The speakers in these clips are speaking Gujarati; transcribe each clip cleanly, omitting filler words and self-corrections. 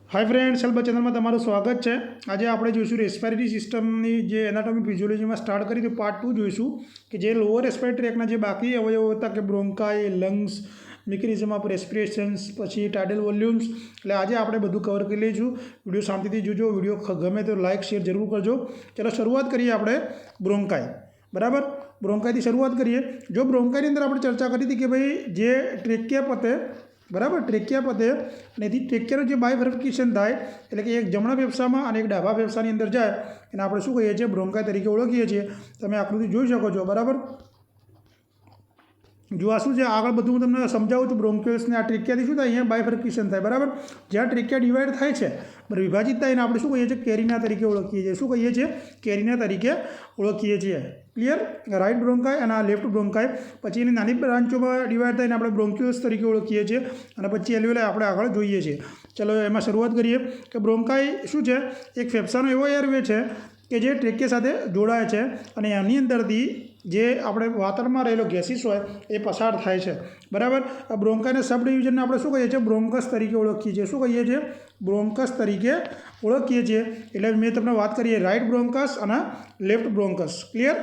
हाय फ्रेंड्स सेल्फ चैनल में तमाરું स्वागत है। आज આપણે જોઈશું રેસ્પિરેટરી સિસ્ટમની જે એનાટોમી ફિઝિયોલોજીમાં સ્ટાર્ટ કરી તો પાર્ટ 2 જોઈશું કે જે લોઅર રેસ્પિરેટરી ટ્રેકના જે બાકી અવયવો હતા કે બ્રોન્કાઈ, લંગ્સ, મિકેનિઝમ ઓફ રેસ્પિરેશન્સ, પછી ટાઇડલ વોલ્યુમ્સ, એટલે આજે આપણે બધું કવર કરી લઈશું। વિડીયો શાંતિથી જોજો, વિડીયો ગમે તો લાઇક શેર જરૂર કરજો। ચલો શરૂઆત કરીએ આપણે બ્રોન્કાઈ, બરાબર। બ્રોન્કાઈથી શરૂઆત કરીએ। જો બ્રોન્કાઈની અંદર આપણે ચર્ચા કરી હતી કે ભાઈ જે ટ્રેકિયા પતે, બરાબર, ટ્રેકિયા પતે અને એથી ટ્રેકિયાનું જે બાયફર્ફિકેશન થાય એટલે કે એક જમણા ફેફસામાં અને એક ડાબા ફેફસાની અંદર જાય એને આપણે શું કહીએ છીએ? બ્રોન્કાઈ તરીકે ઓળખીએ છીએ। તમે આકૃતિ જોઈ શકો છો, બરાબર। જો આ શું છે, આગળ બધું હું તમને સમજાવું છું। બ્રોન્ક્યુલ્સને આ ટ્રેકિયાથી શું થાય? અહીંયા બાયફર્ફિકેશન થાય, બરાબર। જ્યાં ટ્રેકિયા ડિવાઈડ થાય છે, વિભાજિત થાય એને આપણે શું કહીએ છીએ? કેરિના તરીકે ઓળખીએ છીએ। શું કહીએ છીએ? કેરિના તરીકે ઓળખીએ છીએ। ક્લિયર? રાઇટ બ્રોન્કાઈ અને આ લેફ્ટ બ્રોન્કાઈ, પછી એની નાની બ્રાન્ચોમાં ડિવાઈડ થઈને આપણે બ્રોન્ક્યુલ્સ તરીકે ઓળખીએ છીએ અને પછી એલ્વિયોલાઈ આપણે આગળ જોઈએ છીએ। ચલો એમાં શરૂઆત કરીએ કે બ્રોન્કાઈ શું છે? એક ફેફસાનો એવો એરવે છે કે જે ટ્રેકિયા સાથે જોડાય છે અને એની અંદરથી જે આપણે વાતાવરણમાં રહેલો ગેસીસ હોય એ પસાર થાય છે, બરાબર। આ બ્રોન્કાઈના સબ ડિવિઝનને આપણે શું કહીએ છીએ? બ્રોન્કસ તરીકે ઓળખીએ છીએ। શું કહીએ છીએ? બ્રોન્કસ તરીકે ઓળખીએ છીએ। એટલે મેં તમને વાત કરીએ રાઇટ બ્રોન્કસ અને લેફ્ટ બ્રોન્કસ। ક્લિયર?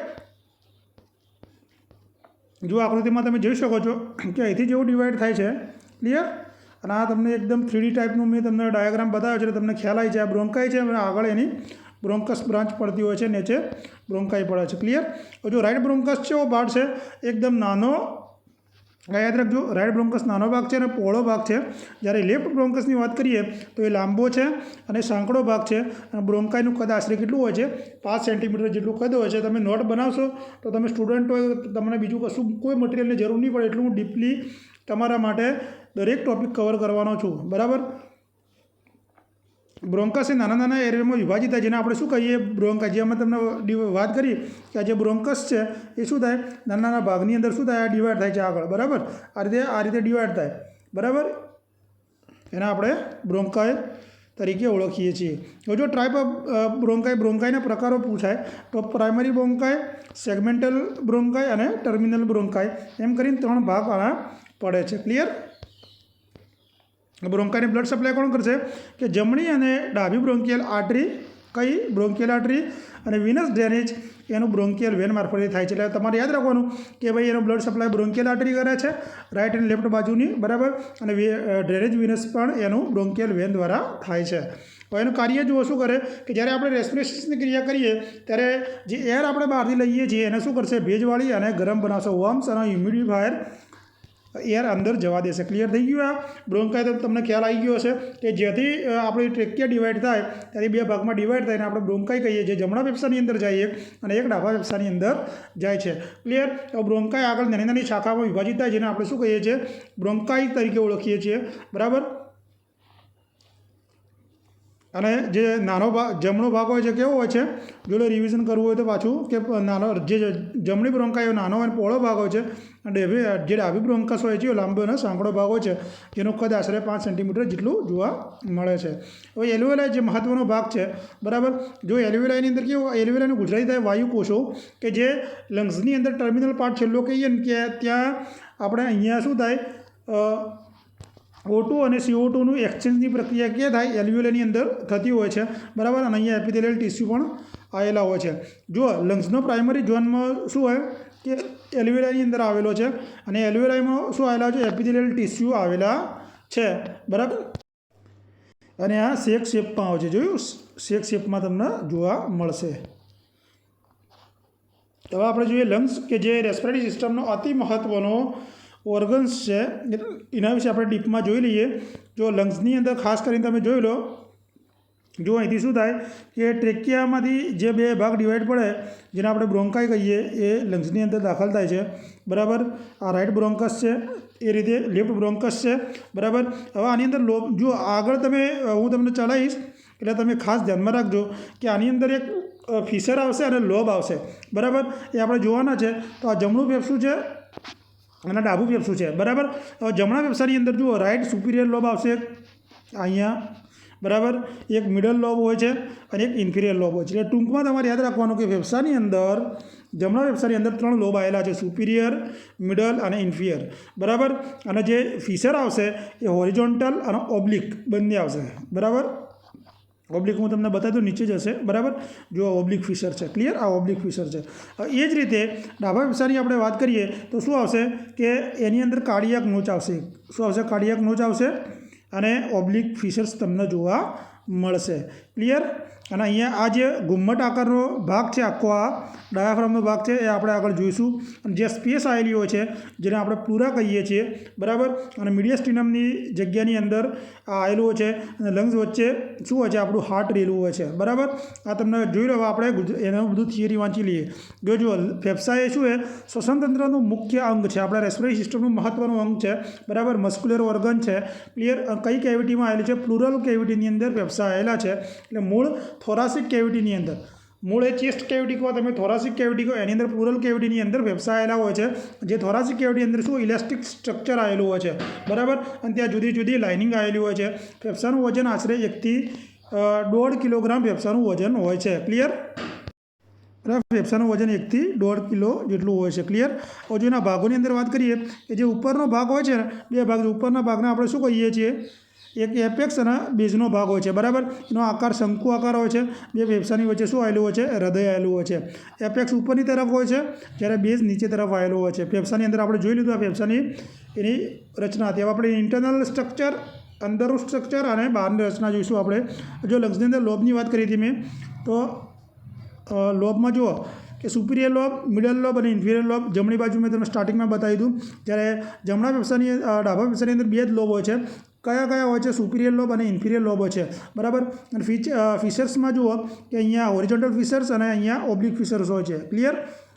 જો આકૃતિમાં તમે જોઈ શકો છો કે અહીંથી જેવું ડિવાઈડ થાય છે, ક્લિયર? અને આ તમને એકદમ 3D ટાઈપનું મેં તમને ડાયાગ્રામ બતાવ્યો છે એટલે તમને ખ્યાલ આવી જાય। આ બ્રોન્કાઈ છે અને આગળ એની બ્રોન્કસ બ્રાન્ચ પડતી હોય છે, નીચે બ્રોન્કાઈ પડે છે। ક્લિયર? જો રાઇટ બ્રોન્કસ છે એવો ભાગ છે એકદમ નાનો, યાદ રાખજો, રાઇટ બ્રોન્કસ નાનો ભાગ છે અને પહોળો ભાગ છે। જ્યારે લેફ્ટ બ્રોન્કસની વાત કરીએ તો એ લાંબો છે અને સાંકડો ભાગ છે અને બ્રોન્કાઈનું કદ આશરે કેટલું હોય છે? 5 સેન્ટીમીટર જેટલું કદ હોય છે। તમે નોટ બનાવશો તો તમે સ્ટુડન્ટ હોય, તમને બીજું કશું કોઈ મટીરિયલની જરૂર નહીં પડે, એટલું હું ડીપલી તમારા માટે દરેક ટોપિક કવર કરવાનો છું, બરાબર। બ્રોન્કસ એ નાના નાના એરિયામાં વિભાજિત થાય, જેને આપણે શું કહીએ? બ્રોન્કાઈ। જે અમે તમને વાત કરી કે આ જે બ્રોન્કસ છે એ શું થાય? નાના નાના ભાગની અંદર શું થાય? આ ડિવાઈડ થાય છે આગળ, બરાબર। આ રીતે ડિવાઈડ થાય, બરાબર। એને આપણે બ્રોન્કાઈ તરીકે ઓળખીએ છીએ। જો ટાઈપ ઓફ બ્રોન્કાઈના પ્રકારો પૂછાય તો પ્રાઇમરી બ્રોન્કાઈ, સેગમેન્ટલ બ્રોન્કાઈ અને ટર્મિનલ બ્રોન્કાઈ, એમ કરીને 3 ભાગ આના પડે છે। ક્લિયર? બ્રોન્કાઈને બ્લડ સપ્લાય કોણ કરશે? કે જમણી અને ડાબી બ્રોન્કિયલ આર્ટરી, કઈ બ્રોન્કિયલ આર્ટરી અને વિનસ ડ્રેનેજ એનું બ્રોન્કિયલ વેન મારફતે થાય છે। એટલે તમારે યાદ રાખવાનું કે ભાઈ એનો બ્લડ સપ્લાય બ્રોન્કિયલ આર્ટરી કરે છે, રાઇટ અને લેફ્ટ બાજુની, બરાબર, અને ડ્રેનેજ વિનસ પણ એનું બ્રોન્કિયલ વેન દ્વારા થાય છે। હવે એનું કાર્ય જુઓ શું કરે કે જ્યારે આપણે રેસ્પિરેશનની ક્રિયા કરીએ ત્યારે જે એર આપણે બહારથી લઈએ છીએ એને શું કરશે? ભેજવાળી અને ગરમ બનાવશે। વોર્મ્સ અને હ્યુમિડિફાયર એર અંદર જવા દેશે। ક્લિયર થઈ ગયું? આ બ્રોન્કાઈ તો તમને ખ્યાલ આવી ગયો હશે કે જેથી આપણી ટ્રેકિયા ડિવાઈડ થાય ત્યાંથી 2 ભાગમાં ડિવાઈડ થાય અને આપણે બ્રોન્કાઈ કહીએ છીએ। જમણા ફેફસાની અંદર જાય અને એક ડાબા ફેફસાની અંદર જાય છે। ક્લિયર? તો બ્રોન્કાઈ આગળ નાની નાની શાખામાં વિભાજિત થાય, જેને આપણે શું કહીએ છીએ? બ્રોન્કાઈ તરીકે ઓળખીએ છીએ, બરાબર। અને જે નાનો ભાગ, જમણો ભાગ હોય છે, કેવો હોય છે? જો રિવિઝન કરવું હોય તો પાછું કે નાનો, જે જમણી બ્રોન્કાઈ નાનો અને પહોળો ભાગ હોય છે અને જે ડાબી બ્રોન્કસ હોય છે એ લાંબો અને સાંકડો ભાગ હોય છે, જેનો કદ આશરે 5 સેન્ટીમીટર જેટલું જોવા મળે છે। હવે એલ્વિયોલાઈ જે મહત્ત્વનો ભાગ છે, બરાબર। જો એલ્વિયોલાઈની અંદર કેવું? એલ્વિયોલાઈનું ગુજરાતી થાય વાયુકોષો, કે જે લંગ્સની અંદર ટર્મિનલ પાર્ટ છેલ્લો કહીએ ને કે ત્યાં આપણે અહીંયા શું થાય? O2 અને CO2નું એક્સચેન્જની પ્રક્રિયા ક્યાં થાય? એલ્વિયોલાઈની અંદર થતી હોય છે, બરાબર। અને અહીંયા એપિથેલિયલ ટિશ્યુ પણ આવેલા હોય છે। જો લંગ્સનો પ્રાઇમરી ઝોનમાં શું હોય કે એલ્વિયોલાઈની અંદર આવેલો છે અને એલ્વિયોલાઈમાં શું આવેલા છે? એપિથેલિયલ ટિશ્યુ આવેલા છે, બરાબર। અને આ શેક શેપમાં આવે છે, જોયું? શેક શેપમાં તમને જોવા મળશે। હવે આપણે જોઈએ લંગ્સ, કે જે રેસ્પિરેટરી સિસ્ટમનો અતિ મહત્ત્વનો ઓર્ગન્સ છે, એના વિશે આપણે ડીપમાં જોઈ લઈએ। જો લંગ્સની અંદર ખાસ કરીને તમે જોઈ લો, જો અહીંથી શું થાય કે ટ્રેકિયામાંથી જે 2 ભાગ ડિવાઈડ પડે, જેને આપણે બ્રોન્કાઈ કહીએ, એ લંગ્સની અંદર દાખલ થાય છે, બરાબર। આ રાઇટ બ્રોન્કસ છે, એ રીતે લેફ્ટ બ્રોન્કસ છે, બરાબર। હવે આની અંદર જો આગળ તમે, હું તમને ચલાવીશ એટલે તમે ખાસ ધ્યાનમાં રાખજો કે આની અંદર એક ફિશર આવશે અને લોબ આવશે, બરાબર। એ આપણે જોવાના છે। તો આ જમણું ફેફસું છે અને ડાબું ફેફસું છે, બરાબર। હવે જમણા ફેફસાની અંદર જુઓ રાઇટ સુપિરિયર લોબ આવશે અહીંયા, બરાબર, એક મિડલ લોબ હોય છે અને એક ઇન્ફિરિયર લોબ હોય છે. એટલે ટૂંકમાં તમારે યાદ રાખવાનું કે ફેફસાની અંદર જમણા ફેફસાની અંદર 3 લોબ આવેલા છે, સુપિરિયર, મિડલ અને ઇન્ફિરિયર. બરાબર, અને જે ફિશર આવશે એ હોરિઝોન્ટલ અને ઓબ્લિક બંને આવશે. બરાબર, ઓબ્લિક હું તમને બતાવી દઉં, નીચે જ હશે. બરાબર, જો ઓબ્લિક ફિશર છે. ક્લિયર, આ ઓબ્લિક ફિશર છે. એ જ રીતે ડાબા ફેફસાની આપણે વાત કરીએ તો શું આવશે કે એની અંદર કાર્ડિયાક નોચ આવશે. શું આવશે? કાર્ડિયાક નોચ આવશે અને ઓબ્લિક ફિશર્સ તમને જોવા મળશે. ક્લિયર. અને અહીંયા આ જે ઘુમ્મટ આકારનો ભાગ છે, આખો આ ડાયાફ્રામનો ભાગ છે, એ આપણે આગળ જોઈશું. અને જે સ્પેસ આવેલી હોય છે જેને આપણે પ્લુરા કહીએ છીએ. બરાબર, અને મીડિયસ્ટિનમની જગ્યાની અંદર આ આવેલું હોય છે અને લંગ્સ વચ્ચે શું હોય છે? આપણું હાર્ટ રહેલું હોય છે. બરાબર, આ તમને જોઈ લો. આપણે એનું બધું થિયરી વાંચી લઈએ. જો ફેફસા એ શું છે? શ્વસનતંત્રનું મુખ્ય અંગ છે, આપણા રેસ્પિરેટરી સિસ્ટમનું મહત્વનું અંગ છે. બરાબર, મસ્ક્યુલર ઓર્ગન છે. ક્લિયર. કઈ કેવિટીમાં આવેલું છે? પ્લુરલ કેવિટીની અંદર ફેફસા આવેલા છે. એટલે મૂળ થોરાસિક કેવિટીની અંદર, મૂળ એ ચેસ્ટ કેવિટી કહો તમે, થોરાસિક કેવિટી કહો, એની અંદર પ્લુરલ કેવિટીની અંદર ફેફસા આવેલા હોય છે. જે થોરાસિક કેવિટી અંદર શું ઇલાસ્ટિક સ્ટ્રક્ચર આવેલું હોય છે. બરાબર, અને ત્યાં જુદી જુદી લાઇનિંગ આવેલી હોય છે. ફેફસાનું વજન આશરે 1 થી 1.5 કિલોગ્રામ ફેફસાનું વજન હોય છે. ક્લિયર. ફેફસાનું વજન 1 થી 1.5 કિલો જેટલું હોય છે. ક્લિયર. હવે જો એના ભાગોની અંદર વાત કરીએ કે જે ઉપરનો ભાગ હોય છે ને, બે ભાગ, ઉપરના ભાગને આપણે શું કહીએ છીએ? એક એપેક્સ અને બેઝનો ભાગ હોય છે. બરાબર, એનો આકાર શંકુ આકાર હોય છે. બે ફેફસાની વચ્ચે શું આવેલું હોય છે? હૃદય આવેલું હોય છે. એપેક્સ ઉપરની તરફ હોય છે જ્યારે બેઝ નીચે તરફ આવેલો હોય છે. ફેફસાની અંદર આપણે જોઈ લીધું આ ફેફસાની એની રચના હતી. હવે આપણે ઇન્ટરનલ સ્ટ્રક્ચર, અંદરનું સ્ટ્રક્ચર અને બહારની રચના જોઈશું આપણે. જો લંગ્સની અંદર લોબની વાત કરી હતી મેં, તો લોબમાં જુઓ કે સુપિરિયર લોબ, મિડલ લોબ અને ઇન્ફિરિયર લોબ. જમણી બાજુ મેં તમને સ્ટાર્ટિંગમાં બતાવી દીધું. જ્યારે ડાબા ફેફસાની અંદર 2 જ લોબ હોય છે. કયા હોય છે? સુપિરિયર લોબ અને ઇન્ફિરિયર લોબ હોય છે. બરાબર, અને ફિશર્સમાં જુઓ કે અહીંયા હોરિઝોન્ટલ ફિશર્સ અને અહીંયા ઓબ્લિક ફિશર્સ હોય છે. ક્લિયર.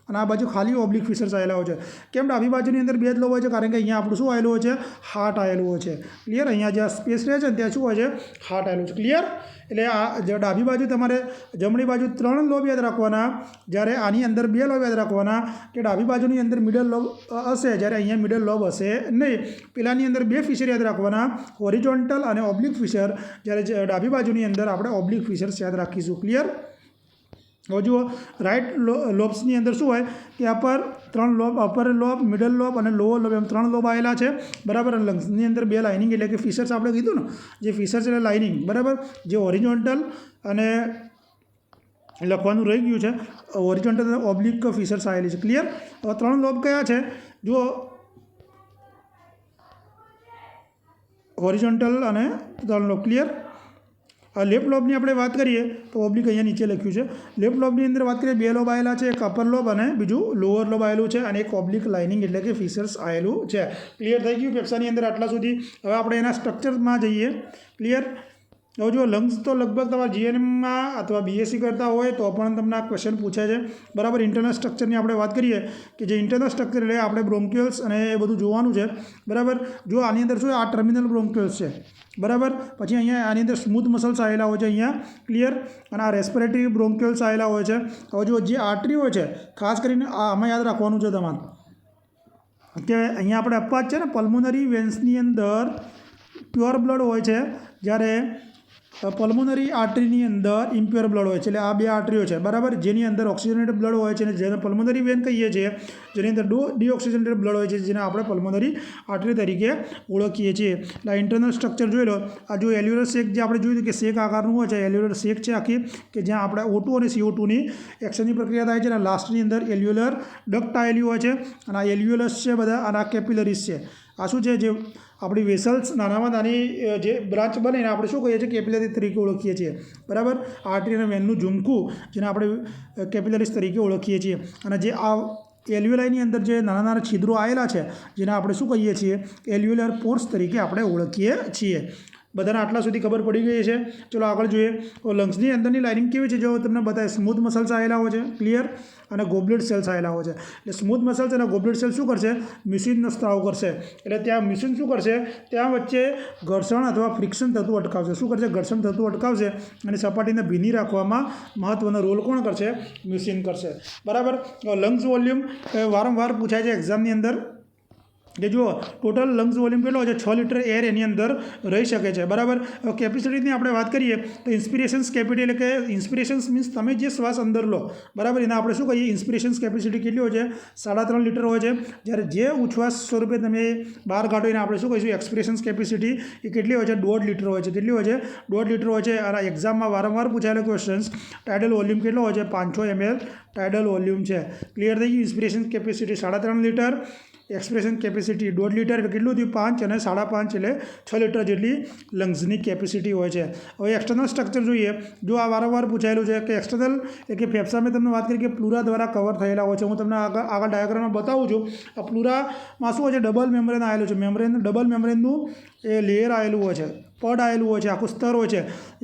અને આ બાજુ ખાલી ઓબ્લિક ફિશર્સ આવેલા હોય છે. કેમ ડાબી બાજુની અંદર 2 જ લોબ હોય છે? કારણ કે અહીંયા આપણું શું આવેલું હોય છે? હાર્ટ આવેલું હોય છે. ક્લિયર. અહીંયા જ્યાં સ્પેસ રહે છે ત્યાં શું હોય છે? હાર્ટ આવેલું છે. ક્લિયર. એટલે આ ડાબી બાજુ તમારે, જમણી બાજુ 3 લોબ યાદ રાખવાના, જ્યારે આની અંદર 2 લોબ યાદ રાખવાના. કે ડાબી બાજુની અંદર મિડલ લોબ હશે, જ્યારે અહીંયા મિડલ લોબ હશે નહીં. પેલાની અંદર 2 ફિશર યાદ રાખવાના, હોરિઝોન્ટલ અને ઓબ્લિક ફિશર, જ્યારે ડાબી બાજુની અંદર આપણે ઓબ્લિક ફિશર્સ યાદ રાખીશું. ક્લિયર. હવે જુઓ, રાઇટ લોબ્સની અંદર શું હોય કે upper 3 lobe, upper lobe, middle lobe અને લોઅર લોબ, એમ 3 લોબ આવેલા છે. બરાબર, લંગ્સની અંદર 2 લાઇનિંગ એટલે કે ફિશર્સ આપણે કીધું ને, જે ફિશર્સ એટલે લાઇનિંગ. બરાબર, જે હોરિઝોન્ટલ અને લખવાનું રહી ગયું છે, હોરિઝોન્ટલ અને ઓબ્લિક ફિશર્સ આવેલી છે. ક્લિયર. હવે 3 લોબ કયા છે? જુઓ, હોરિઝોન્ટલ અને 3 લોબ. ક્લિયર. લેફ્ટ લોબની આપણે વાત કરીએ તો ઓબ્લિક અહીંયા નીચે લખ્યું છે. લેફ્ટ લોબની અંદર વાત કરીએ 2 લોબ આવેલા છે, એક અપર લોબ અને બીજું લોઅર લોબ આવેલું છે, અને એક ઓબ્લિક લાઇનિંગ એટલે કે ફિશર્સ આવેલું છે. ક્લિયર થઈ ગયું ફેફસાની અંદર આટલા સુધી. હવે આપણે એના સ્ટ્રક્ચરમાં જઈએ. ક્લિયર. હવે જો લંગ્સ તો લગભગ તમારા જીએનએમમાં અથવા બીએસસી કરતા હોય તો પણ તમને આ ક્વેશ્ચન પૂછાય છે. બરાબર, ઇન્ટરનલ સ્ટ્રક્ચરની આપણે વાત કરીએ કે જે ઇન્ટરનલ સ્ટ્રક્ચર એટલે આપણે બ્રોન્ક્યુલ્સ અને એ બધું જોવાનું છે. બરાબર, જો આની અંદર શું, આ ટર્મિનલ બ્રોન્ક્યુલ્સ છે. બરાબર, પછી અહીંયા આની અંદર સ્મૂથ મસલ્સ આવેલા હોય છે અહીંયા. ક્લિયર. અને આ રેસ્પિરેટરી બ્રોન્ક્યુલ્સ આવેલા હોય છે. હવે જો જે આર્ટરી હોય છે, ખાસ કરીને આમાં યાદ રાખવાનું છે તમારે કે અહીંયા આપણે અપાજ છે ને, પલ્મોનરી વેન્સની અંદર પ્યોર બ્લડ હોય છે, જ્યારે પલ્મોનરી આર્ટરીની અંદર ઇમ્પ્યોર બ્લડ હોય છે. એટલે આ 2 આર્ટરીઓ છે. બરાબર, જેની અંદર ઓક્સિજનેટેડ બ્લડ હોય છે અને જેને પલ્મોનરી વેન કહીએ છીએ, જેની અંદર ડીઓક્સિજનેટેડ બ્લડ હોય છે, જેને આપણે પલ્મોનરી આર્ટરી તરીકે ઓળખીએ છીએ. એટલે આ ઇન્ટરનલ સ્ટ્રક્ચર જોઈ લો. આ જો એલ્યુલર શેક જે આપણે જોયું કે શેક આકારનું હોય છે, એલ્યુલર શેક છે આખી, કે જ્યાં આપણે O2 અને CO2ની એક્શનની પ્રક્રિયા થાય છે. અને લાસ્ટની અંદર એલ્યુલર ડક્ટ આવેલી હોય છે. અને આ એલ્યુલસ છે બધા, અને આ કેપિલરીઝ છે. આ શું છે? જે આપણી વેસલ્સ નાનામાં નાની જે બ્રાન્ચ બને એને આપણે શું કહીએ છીએ? કેપિલરી તરીકે ઓળખીએ છીએ. બરાબર, આર્ટરી અને વેનનું ઝુમખું, જેને આપણે કેપિલરીઝ તરીકે ઓળખીએ છીએ. અને જે આ એલ્યુલાઈની અંદર જે નાના નાના છિદ્રો આવેલા છે, જેને આપણે શું કહીએ છીએ? એલ્યુલર પોર્સ તરીકે આપણે ઓળખીએ છીએ. બધાને આટલા સુધી ખબર પડી ગઈ છે. ચલો આગળ જોઈએ. લંગ્સની અંદરની લાઇનિંગ કેવી છે? જો તમને બતાવે, સ્મૂથ મસલ્સ આવેલા હોય છે. ક્લિયર. અને ગોબલેટ સેલ્સ આવેલા હોય છે. એટલે સ્મૂથ મસલ્સ અને ગોબલેટ સેલ્સ શું કરશે? મ્યુસિનનો સ્ત્રાવ કરશે. એટલે ત્યાં મ્યુસિન શું કરશે? ત્યાં વચ્ચે ઘર્ષણ અથવા ફ્રિક્શન થતું અટકાવશે. શું કરશે? ઘર્ષણ થતું અટકાવશે. અને સપાટીને ભીની રાખવામાં મહત્ત્વનો રોલ કોણ કરશે? મ્યુસિન કરશે. બરાબર. લંગ્સ વોલ્યુમ વારંવાર પૂછાય છે એક્ઝામની અંદર. જે જુઓ ટોટલ લંગ્સ વોલ્યુમ કેટલો છે 6 લિટર એર એની અંદર રહી શકે છે બરાબર. હવે કેપેસિટીની આપણે વાત કરીએ તો ઇન્સ્પિરેશન્સ કેપેસિટી એટલે કે ઇન્સ્પિરેશન્સ મીન્સ તમે જે શ્વાસ અંદર લો બરાબર એને આપણે શું કહીએ ઇન્સ્પિરેશન્સ કેપેસિટી કેટલી હોય છે 3.5 લિટર હોય છે. જ્યારે જે ઉચ્છ્વાસ સ્વરૂપે તમે બહાર કાઢો એને આપણે શું કહીશું એક્સપિરેશન્સ કેપેસિટી એ કેટલી હોય છે 1.5 લિટર હોય છે. કેટલી હોય છે 1.5 લિટર હોય છે. અને એક્ઝામમાં વારંવાર પૂછાયેલા ક્વેશ્ચન્સ ટાઇડલ વોલ્યુમ કેટલો હોય છે 500 ml ટાઇડલ વોલ્યુમ છે. ક્લિયર થઈ ગયું. Inspiration capacity 3.5 litre, expression capacity 1.5 litre એટલે કેટલું થયું 5 અને 5.5 એટલે 6 લિટર જેટલી લંગ્સની કેપેસિટી હોય છે. હવે એક્સટર્નલ સ્ટ્રક્ચર જોઈએ. જો આ વારંવાર પૂછાયેલું છે કે એક્સટર્નલ એટલે કે ફેફસા મેં તમને વાત કરી કે પ્લુરા દ્વારા કવર થયેલા હોય છે. હું તમને આગળ ડાયાગ્રામમાં બતાવું છું. આ પ્લુરામાં શું હોય છે ડબલ મેમ્બ્રેન આવેલું છે. ડબલ મેમ્બ્રેનનું એ લેયર આવેલું હોય છે, પડ આવેલું હોય છે, આખું સ્તર હોય છે.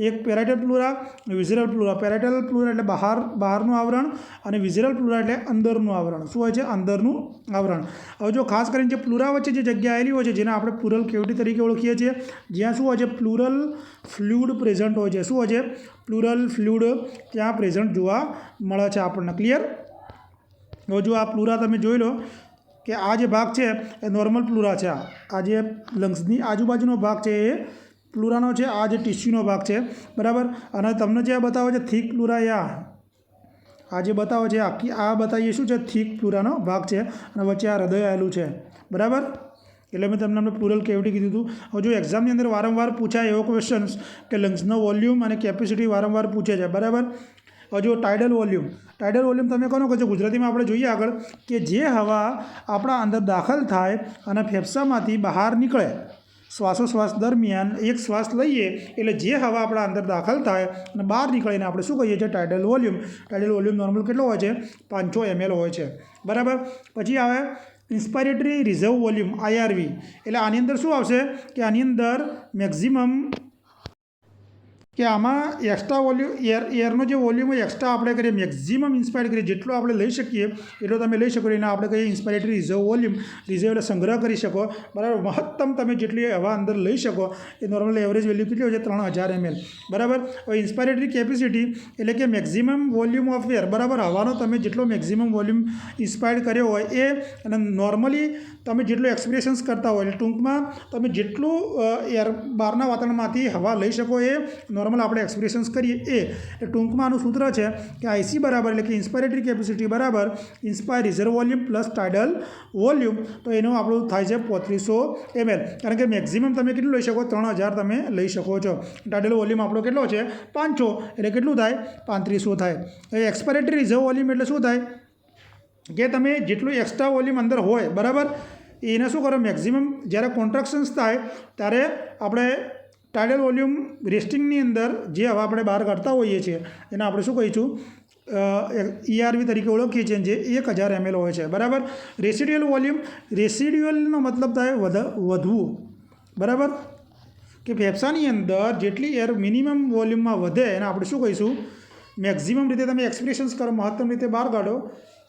એક પેરાઇટલ પ્લુરા, વિઝરલ પ્લુરા. પેરાઇટલ પ્લુરા એટલે બહારનું આવરણ અને વિઝરલ પ્લુરા એટલે અંદરનું આવરણ. શું હોય છે અંદરનું આવરણ. હવે જો ખાસ કરીને જે પ્લુરા વચ્ચે જે જગ્યા આવેલી હોય છે જેને આપણે પ્લુરલ કેવિટી તરીકે ઓળખીએ છીએ, જ્યાં શું હોય છે પ્લુરલ ફ્લુઇડ પ્રેઝન્ટ હોય છે. શું હોય છે પ્લુરલ ફ્લુઇડ ત્યાં પ્રેઝન્ટ જોવા મળે છે આપણને. ક્લિયર. હવે જો આ પ્લુરા તમે જોઈ લો કે આ જે ભાગ છે એ નોર્મલ પ્લુરા છે. આ જે લંગ્સની આજુબાજુનો ભાગ છે એ પ્લુરાનો છે. આ જે ટિશ્યુનો ભાગ છે બરાબર. અને તમને જે બતાવે છે થીક પ્લુરા આ જે બતાવે છે આખી આ બતાવીએ શું છે થીક પ્લુરાનો ભાગ છે અને વચ્ચે આ હૃદય આવેલું છે બરાબર. એટલે મેં તમને પ્લુરલ કેવિટી કીધું હતું. હવે જો એક્ઝામની અંદર વારંવાર પૂછાય એવો ક્વેશ્ચન્સ કે લંગ્સનો વોલ્યુમ અને કેપેસિટી વારંવાર પૂછે છે બરાબર. હવે જો ટાઇડલ વોલ્યુમ તમે કહો કે જો ગુજરાતીમાં આપણે જોઈએ આગળ કે જે હવા આપણા અંદર દાખલ થાય અને ફેફસામાંથી બહાર નીકળે શ્વાસોશ્વાસ દરમિયાન એક શ્વાસ લઈએ એટલે જે હવા આપણા અંદર દાખલ થાય અને બહાર નીકળે એને આપણે શું કહીએ છીએ tidal volume. Tidal volume normal કેટલો હોય છે 500 ml હોય છે બરાબર. પછી આવે ઇન્સ્પાયરેટરી રિઝર્વ વોલ્યુમ IRV. એટલે આની અંદર શું આવશે કે આની અંદર મેક્ઝિમમ કે આમાં એક્સ્ટ્રા વોલ્યુમ એરનો જે વોલ્યુમ હોય એક્સ્ટ્રા આપણે કરીએ મેક્ઝિમમ ઇન્સ્પાયર કરીએ જેટલો આપણે લઈ શકીએ એટલો તમે લઈ શકો. એને આપણે કહીએ ઇન્સ્પાયરેટરી રિઝર્વ વોલ્યુમ. રિઝર્વ એટલે સંગ્રહ કરી શકો બરાબર. મહત્તમ તમે જેટલી હવા અંદર લઈ શકો એ નોર્મલ એવરેજ વેલ્યુ કેટલી હોય છે 3000 ml બરાબર. હવે ઇન્સ્પાયરેટરી કેપેસિટી એટલે કે મેક્ઝિમમ વોલ્યુમ ઓફ એર બરાબર. હવાનો તમે જેટલો મેક્ઝિમમ વોલ્યુમ ઇન્સ્પાયર કર્યો હોય એ અને નોર્મલી તમે જેટલું એક્સપ્રેશન્સ કરતા હોય એટલે ટૂંકમાં તમે જેટલું એર બહારના વાતાવરણમાંથી હવા લઈ શકો એ નોર્મલ આપણે એક્સપ્રેશન્સ કરીએ એ ટૂંકમાં આનું સૂત્ર છે કે IC બરાબર એટલે કે ઇન્સ્પાયરેટરી કેપેસિટી બરાબર inspire reserve volume plus tidal volume. તો એનું આપણું થાય છે 3500 ml. કારણ કે મેક્ઝિમમ તમે કેટલું લઈ શકો 3000 તમે લઈ શકો છો. ટાઇડલ વોલ્યુમ આપણો કેટલો છે 500 એટલે કેટલું થાય 3500 થાય. હવે એક્સપાયરેટરી રિઝર્વ વોલ્યુમ એટલે શું થાય કે તમે જેટલું એક્સ્ટ્રા વોલ્યુમ અંદર હોય બરાબર એને શું કરો મેક્ઝિમમ જ્યારે કોન્ટ્રાક્શન્સ થાય ત્યારે આપણે ટાઇડલ વોલ્યુમ રેસ્ટિંગની અંદર જે હવા આપણે બહાર કાઢતા હોઈએ છીએ એને આપણે શું કહીશું ERV તરીકે ઓળખીએ છીએ જે 1000 ml હોય છે બરાબર. Residual volume. રેસિડ્યુઅલનો મતલબ થાય વધવું બરાબર. કે ફેફસાની અંદર જેટલી એર મિનિમમ વોલ્યુમમાં વધે એને આપણે શું કહીશું મેક્ઝિમમ રીતે તમે એક્સપ્રેશન્સ કરો મહત્તમ રીતે બહાર કાઢો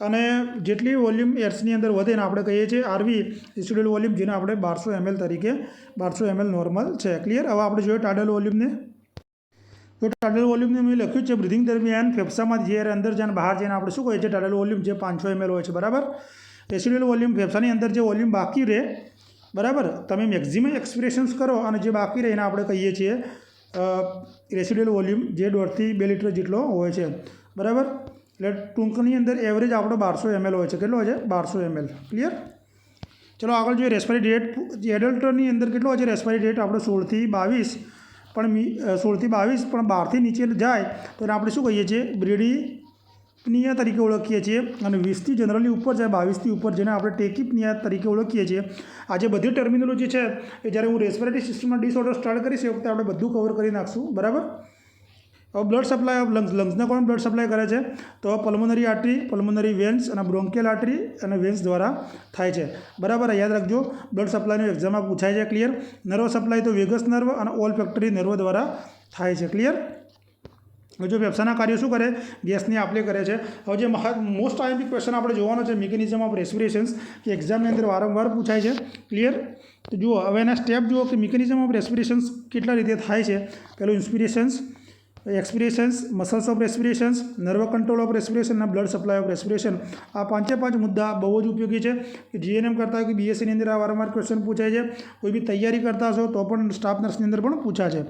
અને જેટલી વોલ્યુમ એર્સની અંદર વધે ને આપણે કહીએ છીએ RV રેસિડ્યુઅલ વોલ્યુમ જેને આપણે 1200 ml તરીકે 1200 ml નોર્મલ છે. ક્લિયર. હવે આપણે જોઈએ ટાઇડલ વોલ્યુમને. તો ટાઇડલ વોલ્યુમને મેં લખ્યું છે બ્રિધિંગ દરમિયાન ફેફસામાં જે અંદર જાય બહાર જઈને આપણે શું કહીએ છીએ ટાઇડલ વોલ્યુમ જે 500 ml હોય છે બરાબર. રેસિડ્યુઅલ વોલ્યુમ ફેફસાની અંદર જે વોલ્યુમ બાકી રહે બરાબર તમે મેક્ઝિમમ એક્સપ્રેશન્સ કરો અને જે બાકી રહે એને આપણે કહીએ છીએ રેસિડ્યુઅલ વોલ્યુમ જે 1.5 થી 2 લિટર જેટલો હોય છે બરાબર. એટલે ટૂંકની અંદર એવરેજ આપણો 1200 ml હોય છે. કેટલો હોય છે 1200 ml. ક્લિયર. ચલો આગળ જોઈએ રેસ્પિરેટરી રેટ. એડલ્ટની અંદર કેટલો હોય છે રેસ્પિરેટરી રેટ આપણો 16 થી 22 પણ 12થી નીચે જાય તો એને આપણે શું કહીએ છીએ બ્રેડીપનિયા તરીકે ઓળખીએ છીએ. અને 20થી જનરલી ઉપર જાય 22થી ઉપર જેને આપણે ટેકિપનિયા તરીકે ઓળખીએ છીએ. આ જે બધી ટર્મિનોલોજી છે એ જ્યારે હું રેસ્પિરેટરી સિસ્ટમમાં ડિસઓર્ડર સ્ટાર્ટ કરીશ એ વખતે આપણે બધું કવર કરી નાખશું બરાબર. હવે બ્લડ સપ્લાય ઓફ લંગ્સને કોણ બ્લડ સપ્લાય કરે છે તો પલ્મોનરી આર્ટરી, પલ્મોનરી વેન્સ અને બ્રોન્કિયલ આર્ટરી અને વેન્સ દ્વારા થાય છે બરાબર. યાદ રાખજો બ્લડ સપ્લાયનું એક્ઝામમાં પૂછાય છે. ક્લિયર. નર્વ સપ્લાય તો વેગસ નર્વ અને ઓલ્ફેક્ટરી નર્વ દ્વારા થાય છે. ક્લિયર. હવે જો ફેફસાના કાર્યો શું કરે ગેસની આપલે કરે છે. હવે જે મોસ્ટ આઈએમપી ક્વેશ્ચન આપણે જોવાનો છે મિકેનિઝમ ઓફ રેસ્પિરેશન્સ કે એક્ઝામની અંદર વારંવાર પૂછાય છે. ક્લિયર. તો જુઓ હવે એના સ્ટેપ જુઓ કે મિકેનિઝમ ઓફ રેસ્પિરેશન્સ કેટલા રીતે થાય છે. પહેલું inspirations expirations, muscles of respirations, nerve control of respiration અને બ્લડ સપ્લાય ઓફ રેસ્પિરેશન. આ 5 મુદ્દા બહુ જ ઉપયોગી છે કે જીએનએમ કરતા હોય કે બીએસસીની અંદર આ વારંવાર ક્વેશ્ચન પૂછાય છે. કોઈ બી તૈયારી કરતા હશો તો પણ સ્ટાફ નર્સની અંદર પણ પૂછાય છે.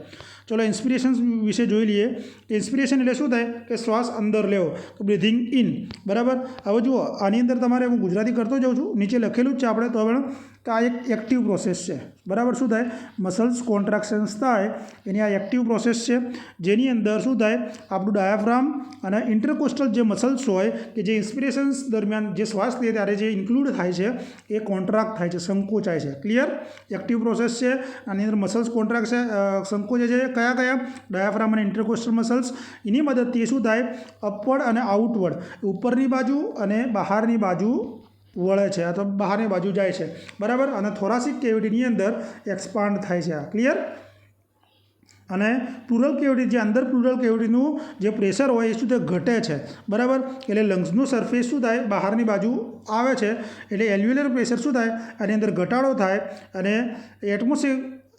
ચલો ઇન્સ્પિરેશન વિશે જોઈ લઈએ. ઇન્સ્પિરેશન એટલે શું થાય કે શ્વાસ અંદર લેવો, તો બ્રીથિંગ ઇન. બરાબર. હવે જુઓ, આની અંદર તમારે હું ગુજરાતી કરતો જાઉં છું, નીચે લખેલું જ છે આપણે તો પણ કે આ એક એક્ટિવ પ્રોસેસ છે. બરાબર. શું થાય? મસલ્સ કોન્ટ્રાક્શન્સ થાય એની આ એક્ટિવ પ્રોસેસ છે, જેની અંદર શું થાય, આપણું ડાયાફ્રામ અને ઇન્ટરકોસ્ટલ જે મસલ્સ હોય કે જે ઇન્સ્પિરેશન્સ દરમિયાન જે શ્વાસ લે ત્યારે જે ઇન્ક્લુડ થાય છે એ કોન્ટ્રાક્ટ થાય છે, સંકોચાય છે. ક્લિયર? એક્ટિવ પ્રોસેસ છે. આની અંદર મસલ્સ કોન્ટ્રાક્ટ છે, સંકોચે છે. કયા ડાયાફ્રામ અને ઇન્ટરકોસ્ટલ મસલ્સ. એની મદદથી શું થાય, અપવર્ડ અને આઉટવર્ડ, ઉપરની બાજુ અને બહારની બાજુ વળે છે અથવા બહારની બાજુ જાય છે. બરાબર. અને થોરાસિક કેવિટીની અંદર એક્સપાન્ડ થાય છે. ક્લિયર? અને પ્લુરલ કેવિટી, જે અંદર પ્લુરલ કેવિટીનું જે પ્રેશર હોય એ શું થાય, ઘટે છે. બરાબર. એટલે લંગ્સનું સરફેસ શું થાય, બહારની બાજુ આવે છે. એટલે એલ્વ્યુલર પ્રેશર શું થાય, આની અંદર ઘટાડો થાય અને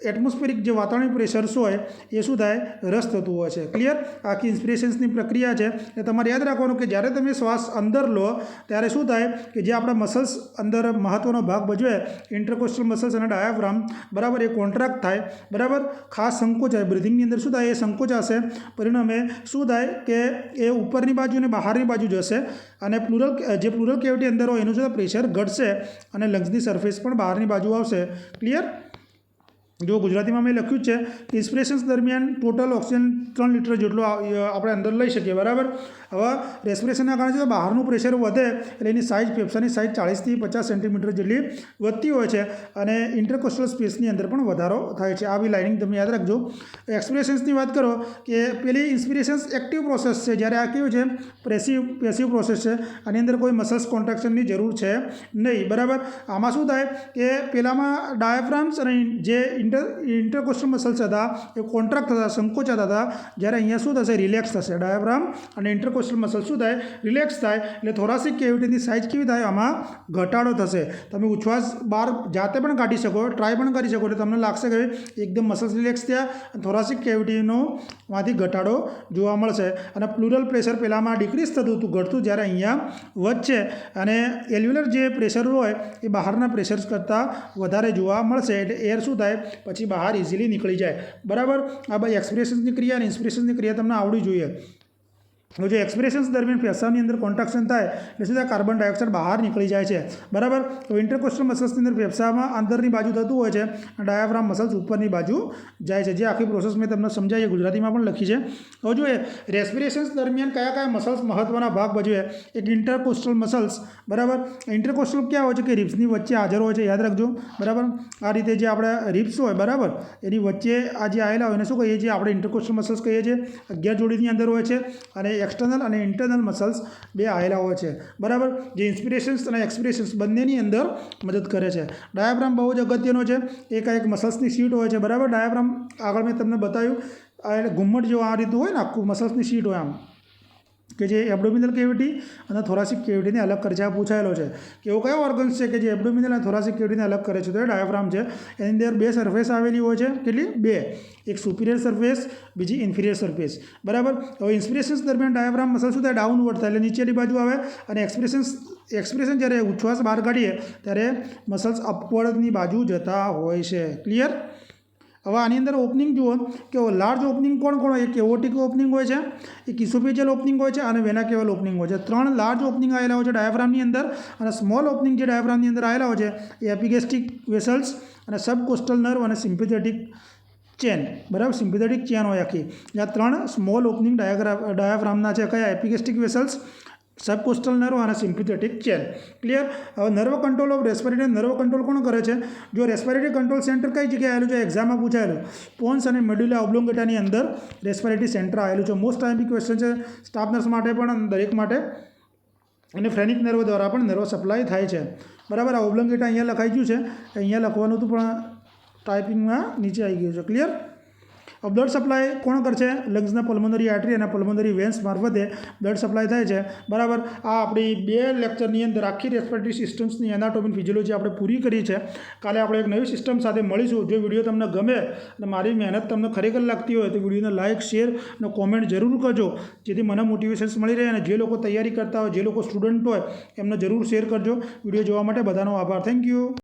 એટમોસ્ફેરિક જે વાતાવરણીય પ્રેશર્સ હોય એ શું થાય, રસ થતું હોય છે. ક્લિયર? આખી ઇન્સ્પિરેશન્સની પ્રક્રિયા છે. એ તમારે યાદ રાખવાનું કે જ્યારે તમે શ્વાસ અંદર લો ત્યારે શું થાય કે જે આપણા મસલ્સ અંદર મહત્ત્વનો ભાગ ભજવે, ઇન્ટરકોસ્ટલ મસલ્સ અને ડાયાફ્રામ, બરાબર, એ કોન્ટ્રાક્ટ થાય. બરાબર. ખાસ સંકોચાય. બ્રિથિંગની અંદર શું થાય, એ સંકોચાશે. પરિણામે શું થાય કે એ ઉપરની બાજુ અને બહારની બાજુ જશે અને પ્લુરલ કેવિટી અંદર હોય એનું શું પ્રેશર ઘટશે અને લંગ્સની સરફેસ પણ બહારની બાજુ આવશે. ક્લિયર? જો ગુજરાતીમાં મેં લખ્યું છે કે ઇન્સ્પિરેશન્સ દરમિયાન ટોટલ ઓક્સિજન 3 લિટર જેટલો આપણે અંદર લઈ શકીએ. બરાબર. હવે રેસ્પિરેશનના કારણે જો બહારનું પ્રેશર વધે એટલે એની સાઇઝ, ફેફસાની સાઇઝ 40 થી 50 સેન્ટીમીટર જેટલી વધતી હોય છે અને ઇન્ટરકોસ્ટલ સ્પેસની અંદર પણ વધારો થાય છે. આવી લાઇનિંગ તમે યાદ રાખજો. એક્સપિરેશન્સની વાત કરો કે પેલી ઇન્સ્પિરેશન્સ એક્ટિવ પ્રોસેસ છે, જ્યારે આ કેવું છે, પેસિવ પ્રોસેસ છે. આની અંદર કોઈ મસલ્સ કોન્ટ્રાક્શનની જરૂર છે નહીં. બરાબર. આમાં શું થાય કે પેલામાં ડાયાફ્રામ્સ અને જે ઇન્ટરકોસ્ટલ મસલ્સ હતા એ કોન્ટ્રાક્ટ થતા, સંકોચાતા હતા. જ્યારે અહીંયા શું થશે, રિલેક્સ થશે. ડાયાફ્રામ અને ઇન્ટરકોસ્ટલ મસલ્સ શું થાય, રિલેક્સ થાય. એટલે થોરાસિક કેવિટીની સાઇઝ કેવી થાય, આમાં ઘટાડો થશે. તમે ઉચ્છ્વાસ બહાર જાતે પણ કાઢી શકો, ટ્રાય પણ કરી શકો. એટલે તમને લાગશે કે એકદમ મસલ્સ રિલેક્સ થયા, થોરાસિક કેવિટીનો માંથી ઘટાડો જોવા મળશે. અને પ્લુરલ પ્રેશર પહેલાંમાં ડિક્રીઝ થતું હતું, ઘટતું, જ્યારે અહીંયા વધશે. અને એલ્વ્યુલર જે પ્રેશર હોય એ બહારના પ્રેશર્સ કરતાં વધારે જોવા મળશે. એટલે એર શું થાય, પછી બહાર ઇઝીલી નીકળી જાય. બરાબર. આ ભાઈ એક્સપિરેશન્સની ક્રિયા અને ઇન્સ્પિરેશન્સની ક્રિયા તમને આવડવી જોઈએ. જો એક્સપિરેશન્સ દરમિયાન ફેફસાની અંદર કોન્ટ્રાક્શન થાય એટલે શું થાય, કાર્બન ડાયોક્સાઇડ બહાર નીકળી જાય છે. બરાબર. તો ઇન્ટરકોસ્ટલ મસલ્સની અંદર ફેફસામાં અંદરની બાજુ થતું હોય છે અને ડાયાફ્રામ મસલ્સ ઉપરની બાજુ જાય છે. જે આખી પ્રોસેસ મેં તમને સમજાવી, ગુજરાતીમાં પણ લખી છે. હવે જોઈએ રેસ્પિરેશન્સ દરમિયાન કયા મસલ્સ મહત્ત્વના ભાગ ભજવે. એક ઇન્ટરકોસ્ટલ મસલ્સ. બરાબર. ઇન્ટરકોસ્ટલ ક્યાં હોય છે કે રિબ્સની વચ્ચે હાજર હોય છે. યાદ રાખજો. બરાબર. આ રીતે જે આપણે રિબ્સ હોય, બરાબર, એની વચ્ચે આ જે આવેલા હોય એને શું કહીએ છીએ, આપણે ઇન્ટરકોસ્ટલ મસલ્સ કહીએ છીએ. 11 જોડીની અંદર હોય છે અને એક્સટર્નલ અને ઇન્ટરનલ મસલ્સ બે આવેલા હોય છે. બરાબર. જે ઇન્સ્પિરેશન્સ અને એક્સપિરેશન્સ બંનેની અંદર મદદ કરે છે. ડાયાફ્રામ બહુ જ અગત્યનો છે. એક મસલ્સની સીટ હોય છે. બરાબર. ડાયાફ્રામ આગળ મેં તમને બતાવ્યું, આ એટલે ઘુમ્મટ જેવું આ રીતનું હોય ને, આખું મસલ્સની સીટ હોય આમ, કે જે એબ્ડોમિનલ કેવિટી અને થોરાસિક કેવિટીને અલગ કરે છે. આ પૂછાયેલો છે કે એવો કયો ઓર્ગન્સ છે કે જે એબ્ડોમિનલ અને થોરાસિક કેવિટીને અલગ કરે છે. તો એ ડાયાફ્રામ છે. એની અંદર 2 સરફેસ આવેલી હોય છે. કેટલી? 2. એક સુપિરિયર સરફેસ, બીજી ઇન્ફિરિયર સરફેસ. બરાબર. હવે ઇન્સ્પિરેશન્સ દરમિયાન ડાયાફ્રામ મસલ શું થાય, ડાઉનવર્ડ થાય, એટલે નીચેની બાજુ આવે. અને એક્સપિરેશન જ્યારે ઉચ્છ્વાસ બહાર કાઢીએ ત્યારે મસલ્સ અપવર્ડની બાજુ જતા હોય છે. ક્લિયર? હવે આની અંદર ઓપનિંગ જુઓ કે લાર્જ ઓપનિંગ કોણ હોય, એક એઓર્ટિક ઓપનિંગ હોય છે, એક ઇસોફેજિયલ ઓપનિંગ હોય છે અને વેના કેવલ ઓપનિંગ હોય છે. 3 લાર્જ ઓપનિંગ આવેલા હોય છે ડાયાફ્રામની અંદર. અને સ્મોલ ઓપનિંગ જે ડાયાફ્રામની અંદર આવેલા હોય છે એ એપિગેસ્ટિક વેસલ્સ અને સબકોસ્ટલ નર્વ અને સિમ્પેથેટિક ચેન. બરાબર. સિમ્પેથેટિક ચેન હોય આખી. આ 3 સ્મોલ ઓપનિંગ ડાયાફ્રામના છે. કયા? એપિગેસ્ટિક વેસલ્સ, સબકોસ્ટલ નર્વ અને સિમ્પેથેટિક ચેન. ક્લિયર? હવે nerve control of respiratory. Nerve control કોણ કરે છે? જો રેસ્પિરેટરી કંટ્રોલ સેન્ટર કઈ જગ્યાએ આવેલું છે, એક્ઝામમાં પૂછાયેલું, પોન્સ અને મેડ્યુલા ઓબ્લોંગેટાની અંદર રેસ્પિરેટરી સેન્ટર આવેલું છે. મોસ્ટ ટાઈમ ક્વેશ્ચન છે સ્ટાફ નર્સ માટે પણ, દરેક માટે. અને ફ્રેનિક નર્વ દ્વારા પણ નર્વ સપ્લાય થાય છે. બરાબર. આ ઓબ્લોંગેટા અહીંયા લખાઈ ગયું છે, અહીંયા લખવાનું હતું પણ ટાઈપિંગમાં નીચે આવી ગયું છે. ક્લિયર? બ્લડ સપ્લાય કોણ કરશે? લંગ્સના પલ્મોનરી આર્ટરી અને પલ્મોનરી વેન્સ મારફતે બ્લડ સપ્લાય થાય છે, બરાબર. આ આપણી 2 લેક્ચરની અંદર આખી રેસ્પિરેટરી સિસ્ટમ્સની એનાટોમી ફિઝિયોલોજી આપણે પૂરી કરી છે. કાલે આપણે એક નવી સિસ્ટમ સાથે મળીશું. જો વિડીયો તમને ગમે અને મારી મહેનત તમને ખરેખર લાગતી હોય તો વિડીયોને લાઇક, શેર અને કોમેન્ટ જરૂર કરજો, જેથી મને મોટિવેશન્સ મળી રહે. અને જે લોકો તૈયારી કરતા હોય, જે લોકો સ્ટુડન્ટ હોય, એમને જરૂર શેર કરજો. વિડીયો જોવા માટે બધાનો આભાર. Thank you.